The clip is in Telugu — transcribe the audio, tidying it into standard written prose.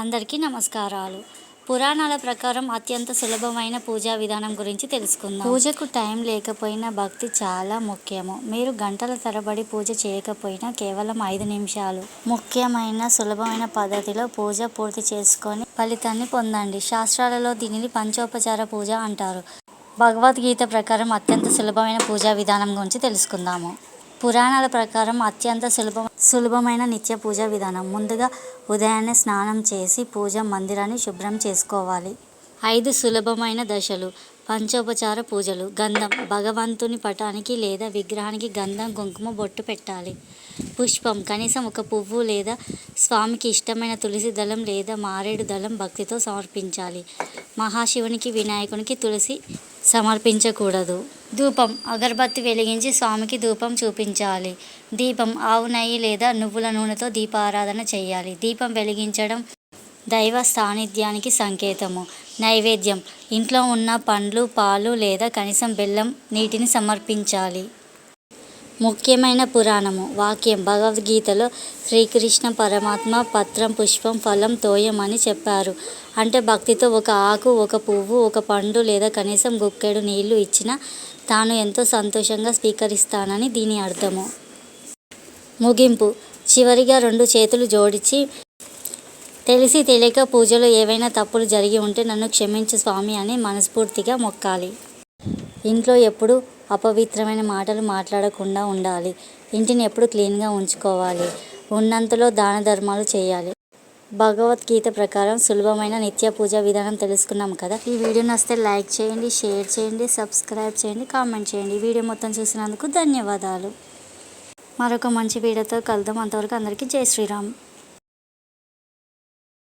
అందరికీ నమస్కారాలు. పురాణాల ప్రకారం అత్యంత సులభమైన పూజా విధానం గురించి తెలుసుకుందాం. పూజకు టైం లేకపోయినా భక్తి చాలా ముఖ్యము. మీరు గంటల తరబడి పూజ చేయకపోయినా కేవలం 5 నిమిషాలు ముఖ్యమైన సులభమైన పద్ధతిలో పూజ పూర్తి చేసుకొని ఫలితాన్ని పొందండి. శాస్త్రాలలో దీనిని పంచోపచార పూజ అంటారు. భగవద్గీత ప్రకారం అత్యంత సులభమైన పూజా విధానం గురించి తెలుసుకుందాము. పురాణాల ప్రకారం అత్యంత సులభమైన నిత్య పూజా విధానం. ముందుగా ఉదయాన్నే స్నానం చేసి పూజ మందిరాన్ని శుభ్రం చేసుకోవాలి. 5 సులభమైన దశలు. పంచోపచార పూజలు. గంధం. భగవంతుని పటానికి లేదా విగ్రహానికి గంధం కుంకుమ బొట్టు పెట్టాలి. పుష్పం. కనీసం ఒక పువ్వు లేదా స్వామికి ఇష్టమైన తులసి దళం లేదా మారేడు దళం భక్తితో సమర్పించాలి. మహాశివునికి వినాయకునికి తులసి సమర్పించకూడదు. ధూపం. అగరబత్తి వెలిగించి స్వామికి ధూపం చూపించాలి. దీపం. ఆవు నెయ్యి లేదా నువ్వుల నూనెతో దీపారాధన చేయాలి. దీపం వెలిగించడం దైవ సాన్నిధ్యానికి సంకేతము. నైవేద్యం. ఇంట్లో ఉన్న పండ్లు, పాలు లేదా కనీసం బెల్లం, నీటిని సమర్పించాలి. ముఖ్యమైన పురాణము. వాక్యం. భగవద్గీతలో శ్రీకృష్ణ పరమాత్మ పత్రం పుష్పం ఫలం తోయం అని చెప్పారు. అంటే భక్తితో ఒక ఆకు, ఒక పువ్వు, ఒక పండు లేదా కనీసం గుక్కెడు నీళ్లు ఇచ్చినా తాను ఎంతో సంతోషంగా స్వీకరిస్తానని దీని అర్థము. ముగింపు. చివరిగా 2 చేతులు జోడించి తెలిసి తెలియక పూజలో ఏవైనా తప్పులు జరిగి ఉంటే నన్ను క్షమించు స్వామి అని మనస్ఫూర్తిగా మొక్కాలి. ఇంట్లో ఎప్పుడు అపవిత్రమైన మాటలు మాట్లాడకుండా ఉండాలి. ఇంటిని ఎప్పుడు క్లీన్గా ఉంచుకోవాలి. ఉన్నంతలో దాన ధర్మాలు చేయాలి. భగవద్గీత ప్రకారం సులభమైన నిత్య పూజా విధానం తెలుసుకున్నాం కదా. ఈ వీడియో నచ్చితే లైక్ చేయండి, షేర్ చేయండి, సబ్స్క్రైబ్ చేయండి, కామెంట్ చేయండి. వీడియో మొత్తం చూసినందుకు ధన్యవాదాలు. మరొక మంచి వీడియోతో కలుద్దాం. అంతవరకు అందరికీ జై శ్రీరామ్.